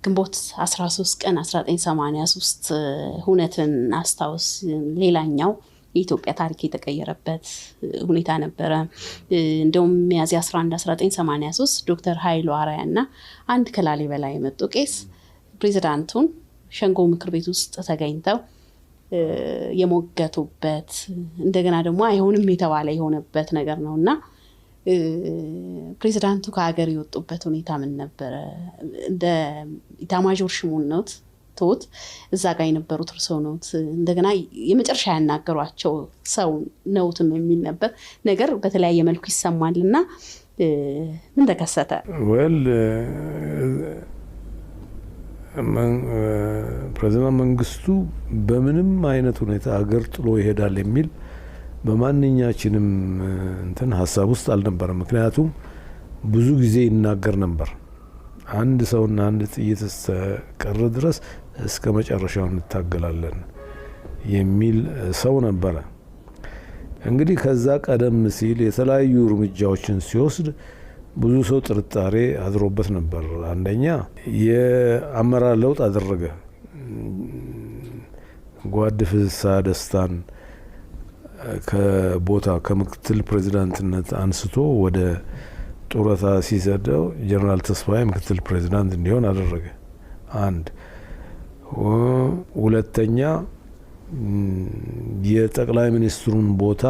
ግንቦት 13 ቀን 1983 ሁነትን አስታውስ ሌላኛው የኢትዮጵያ ታሪክ የተቀየረበት ሁኔታ ነበረ። እንደውም ሚያዝያ 11 1983 ዶክተር ኃይሉ አርአያና አንድ ከላሊበላ የመጡ ቄስ ፕሬዝዳንቱን ሸንጎ ምክር ቤት ውስጥ ተገኝተው የሞገቱበት እንደገና ደግሞ አይሆንም የተባለ የሆነበት ነገር ነውና ፕሬዝዳንቱ ከሀገር የወጡበት ሁኔታ ምን ነበር? እንደ ኢታማዦር ሹሙን ነው ቶት እዛ ጋር የነበሩት እርሶ ነው እንደገና የመጨረሻ ያናገሯቸው ሰው ነውትም የሚል ነበር ነገር በተለያየ መልኩ ይሰማልና ምን ተከሰተ? ፕሬዝዳንት መንግስቱ በምንም አይነት ሁኔታ ሀገር ጥሎ ይሄዳል የሚል በማንኛችንም እንትን ሐሳብ ውስጥ አልነበረም። ምክንያቱም ብዙ ጊዜ ይናገር ነበር አንድ ሰውና አንድ ጥይት እስከቀረ ድረስ እስከ መጨረሻው እንታገላለን የሚል ሰው ነበር። እንግዲህ ከዛ ቀደም ሲል የተለያዩ እርምጃዎችን ሲወስድ ብዙ ሰው ጥርጣሬ አድሮበት ነበር። አንደኛ የአመራር ለውጥ አደረገ። ጓድ ፍስሐ ደስታን ከቦታ ከምክትል ፕሬዝዳንትነት አንስቶ ወደ ጡረታ ሲሰደው ጀነራል ተስፋዬ ምክትል ፕሬዝዳንት እንዲሆን አደረገ። አንድ ሁለተኛ የጠቅላይ ሚኒስትሩን ቦታ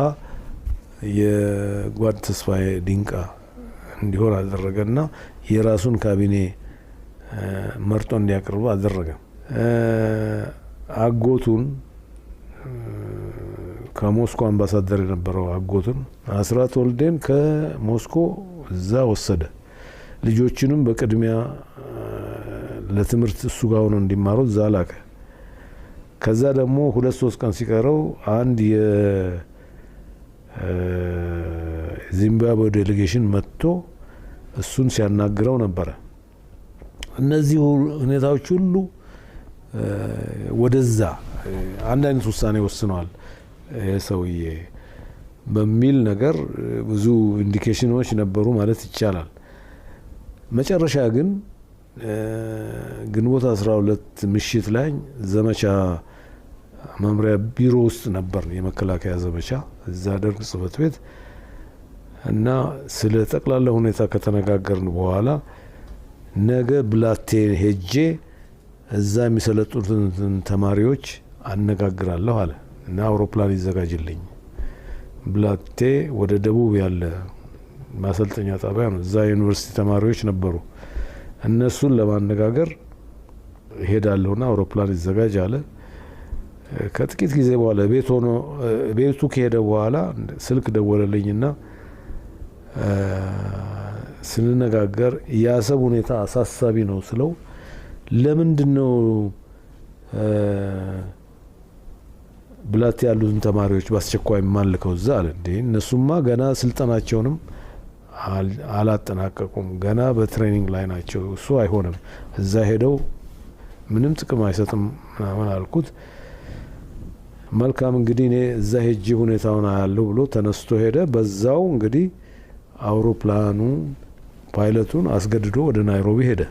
የጓድ ተስፋዬ ዲንቃ እንዲሆን አደረገና የራሱን ካቢኔ መርጦ እንዲያቀርብ አደረገ። አጎቱን ከሞስኮ አምባሳደር የነበረው አጎቱን አስራት ወልዴን ከሞስኮ እዛ ወሰደ። ልጆችንም በቅድሚያ ለትምህርት እሱ ጋር ሆነው እንዲማሩ እዛ ላከ። ከዛ ደግሞ 2-3 ቀን ሲቀረው አንድ የዚምባብዌ ዴሌጌሽን መጥቶ እሱን ሲያናግረው ነበረ። እነዚህ ሁኔታዎች ሁሉ ወደዛ አንድ አይነት ውሳኔ ወስነዋል ሰውዬ በሚል ነገር ብዙ ኢንዲኬሽኖች ነበሩ ማለት ይቻላል። መጨረሻ ግን ግንቦት 12 ምሽት ላይ ዘመቻ መምሪያ ቢሮ ውስጥ ነበር የመከላከያ ዘመቻ እዛ ደርግ ጽሕፈት ቤት እና ስለ ጠቅላላ ሁኔታ ከተነጋገርን በኋላ ነገ ብላቴ ሄጄ እዛ የሚሰለጡትን ተማሪዎች አነጋግራለሁ አለ እና አውሮፕላን ይዘጋጅልኝ። ብላቴ ወደ ደቡብ ያለ ማሰልጠኛ ጣቢያ ነው። እዛ ዩኒቨርሲቲ ተማሪዎች ነበሩ። እነሱን ለማነጋገር ሄዳለሁና አውሮፕላን ይዘጋጅ አለ። ከጥቂት ጊዜ በኋላ ቤቱ ከሄደ በኋላ ስልክ ደወለልኝና ስንነጋገር ያሰብ ሁኔታ አሳሳቢ ነው ስለው ለምንድነው ብላቴ ያሉትን ተማሪዎች በአስቸኳይ ማልከው እዛ አለ። እንዴ እነሱማ ገና ስልጠናቸውንም አላጠናቀቁም፣ ገና በትሬኒንግ ላይ ናቸው። እሱ አይሆንም፣ እዛ ሄደው ምንም ጥቅም አይሰጥም ምናምን አልኩት። መልካም እንግዲህ እኔ እዛ ሄጄ ሁኔታውን አያለሁ ብሎ ተነስቶ ሄደ። በዛው እንግዲህ አውሮፕላኑ ፓይለቱን አስገድዶ ወደ ናይሮቢ ሄደ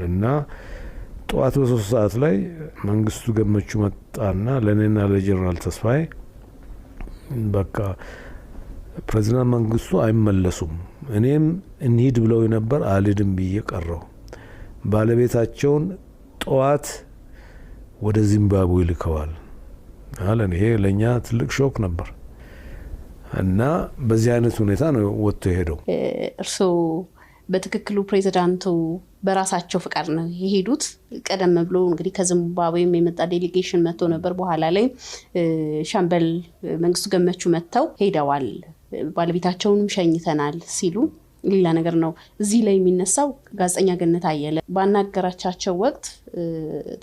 እና ጠዋት በ3 ሰዓት ላይ መንግስቱ ገመቹ መጣና ለኔና ለጀነራል ተስፋዬ በቃ ፕሬዝዳንት መንግስቱ አይመለሱም፣ እኔም እንሂድ ብለው ነበር አልሄድም ብዬ ቀረው። ባለቤታቸውን ጠዋት ወደ ዚምባብዌ ልከዋል አለን። ይሄ ለኛ ትልቅ ሾክ ነበር እና በዚህ አይነት ሁኔታ ነው ወጥቶ ሄደው። እርሶ በትክክሉ ፕሬዝዳንቱ በራሳቸው ፍቃድ ነው የሄዱት? ቀደም ብሎ እንግዲህ ከዚምባብዌም የመጣ ዴሌጌሽን መጥቶ ነበር። በኋላ ላይ ሻምበል መንግስቱ ገመቹ መጥተው ሄደዋል፣ ባለቤታቸውንም ሸኝተናል ሲሉ ሌላ ነገር ነው። እዚህ ላይ የሚነሳው ጋዜጠኛ ገነት አየለ ባናገራቻቸው ወቅት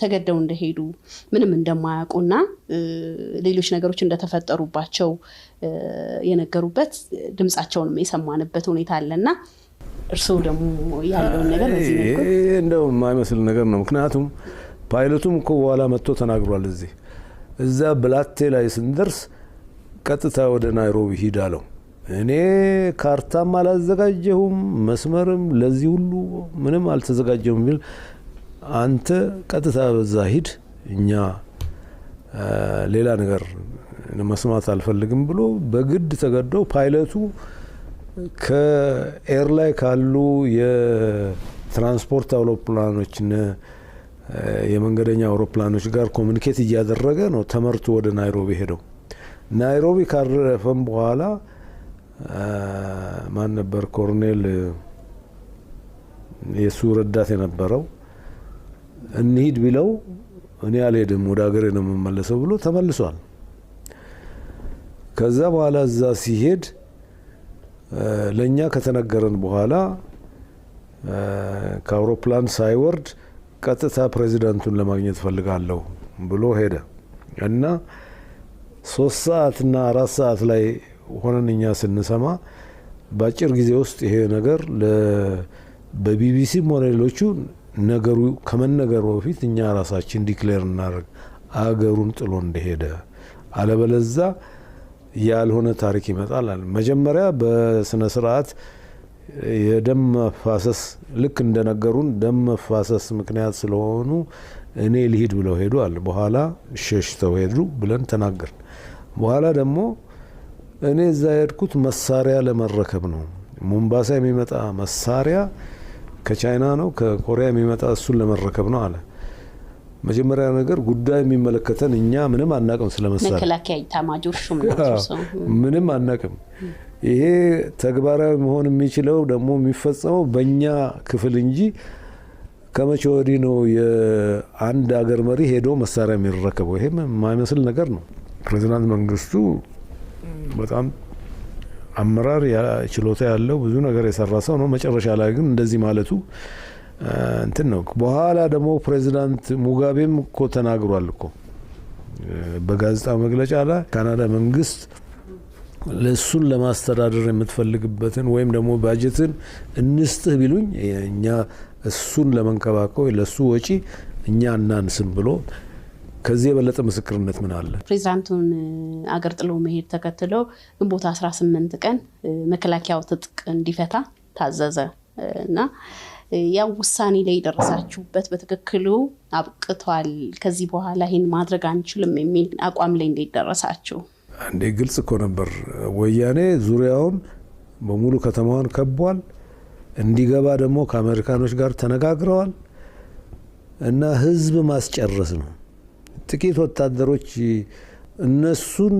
ተገደው እንደሄዱ ምንም እንደማያውቁና ሌሎች ነገሮች እንደተፈጠሩባቸው የነገሩበት ድምጻቸውንም የሰማንበት ሁኔታ አለና እርሱ ደግሞ ያለውን ነገር በዚህ መልኩ እንደው የማይመስል ነገር ነው። ምክንያቱም ፓይለቱም እኮ በኋላ መጥቶ ተናግሯል። እዛ ብላቴ ላይ ስንደርስ ቀጥታ ወደ ናይሮቢ ሂድ አለው። እኔ ካርታም አላዘጋጀሁም፣ መስመርም ለዚህ ሁሉ ምንም አልተዘጋጀሁም የሚል አንተ ቀጥታ በዛ ሂድ፣ እኛ ሌላ ነገር መስማት አልፈልግም ብሎ በግድ ተገደው ፓይለቱ ከኤር ላይ ካሉ የትራንስፖርት አውሮፕላኖች የመንገደኛ አውሮፕላኖች ጋር ኮሚኒኬት እያደረገ ነው ተመርቶ ወደ ናይሮቢ ሄደው። ናይሮቢ ካረፈም በኋላ ማን ነበር ኮሎኔል የሱ ረዳት የነበረው እንሂድ ቢለው እኔ አልሄድም ወደ ሀገሬ ነው የምመለሰው ብሎ ተመልሷል። ከዛ በኋላ እዛ ሲሄድ ለኛ ከተነገረን በኋላ ከአውሮፕላን ሳይወርድ ቀጥታ ፕሬዚዳንቱን ለማግኘት ፈልጋለሁ ብሎ ሄደ እና 3 ሰዓት እና 4 ሰዓት ላይ ሆነን እኛ ስንሰማ በአጭር ጊዜ ውስጥ ይሄ ነገር በቢቢሲም ሆነ ሌሎቹ ነገሩ ከመነገሩ በፊት እኛ ራሳችን ዲክሌር እናደርግ አገሩን ጥሎ እንደሄደ አለበለዛ ያልሆነ ታሪክ ይመጣል አለ። መጀመሪያ በስነ ስርዓት የደም መፋሰስ ልክ እንደነገሩን ደም መፋሰስ ምክንያት ስለሆኑ እኔ ልሂድ ብለው ሄዱ አለ። በኋላ ሸሽተው ሄዱ ብለን ተናገርን። በኋላ ደግሞ እኔ እዛ የሄድኩት መሳሪያ ለመረከብ ነው። ሞምባሳ የሚመጣ መሳሪያ ከቻይና ነው ከኮሪያ የሚመጣ እሱን ለመረከብ ነው አለ። መጀመሪያ ነገር ጉዳይ የሚመለከተን እኛ ምንም አናቅም ስለመሳሪያ መከላከያ ኢታማዦር ሹም ናቸው። ምንም አናቅም። ይሄ ተግባራዊ መሆን የሚችለው ደግሞ የሚፈጸመው በእኛ ክፍል እንጂ ከመቼ ወዲህ ነው የአንድ ሀገር መሪ ሄዶ መሳሪያ የሚረከበው? ይሄ የማይመስል ነገር ነው። ፕሬዚዳንት መንግስቱ በጣም አመራር ችሎታ ያለው ብዙ ነገር የሰራ ሰው ነው። መጨረሻ ላይ ግን እንደዚህ ማለቱ እንትን ነው። በኋላ ደግሞ ፕሬዚዳንት ሙጋቤም እኮ ተናግሯል እኮ በጋዜጣ መግለጫ ላይ ካናዳ መንግስት ለሱን ለማስተዳደር የምትፈልግበትን ወይም ደግሞ ባጀትን እንስጥህ ቢሉኝ እኛ እሱን ለመንከባከብ ለሱ ወጪ እኛ እናንስም ብሎ ከዚህ የበለጠ ምስክርነት ምን አለ? ፕሬዚዳንቱን አገር ጥሎ መሄድ ተከትለው ግንቦት 18 ቀን መከላከያው ትጥቅ እንዲፈታ ታዘዘ እና ያው ውሳኔ ላይ ደረሳችሁበት በትክክሉ አብቅቷል፣ ከዚህ በኋላ ይሄን ማድረግ አንችልም የሚል አቋም ላይ እንዴት ደረሳችሁ? አንዴ ግልጽ እኮ ነበር። ወያኔ ዙሪያውን በሙሉ ከተማዋን ከቧል። እንዲገባ ደግሞ ከአሜሪካኖች ጋር ተነጋግረዋል እና ህዝብ ማስጨረስ ነው። ጥቂት ወታደሮች እነሱን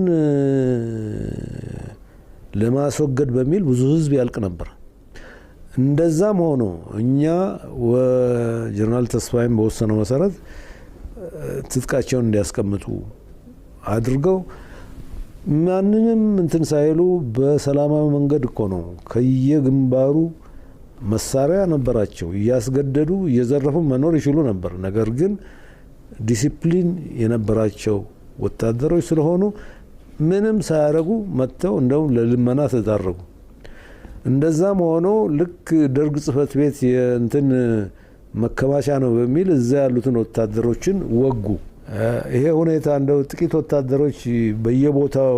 ለማስወገድ በሚል ብዙ ህዝብ ያልቅ ነበር። እንደዛም ሆኖ እኛ ጀነራል ተስፋዬም በወሰነው መሰረት ትጥቃቸውን እንዲያስቀምጡ አድርገው ማንንም እንትን ሳይሉ በሰላማዊ መንገድ እኮ ነው ከየግንባሩ መሳሪያ ነበራቸው እያስገደዱ እየዘረፉ መኖር ይችሉ ነበር። ነገር ግን ዲሲፕሊን የነበራቸው ወታደሮች ስለሆኑ ምንም ሳያረጉ መጥተው እንደው ለልመና ተዳረጉ። እንደዛም ሆኖ ልክ ደርግ ጽህፈት ቤት የእንትን መከማቻ ነው በሚል እዛ ያሉትን ወታደሮችን ወጉ። ይሄ ሁኔታ እንደው ጥቂት ወታደሮች በየቦታው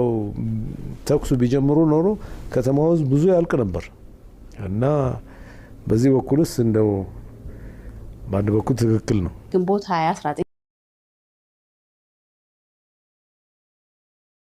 ተኩስ ቢጀምሩ ኖሮ ከተማው ውስጥ ብዙ ያልቅ ነበር እና በዚህ በኩልስ እንደው በአንድ በኩል ትክክል ነው። ግንቦት 20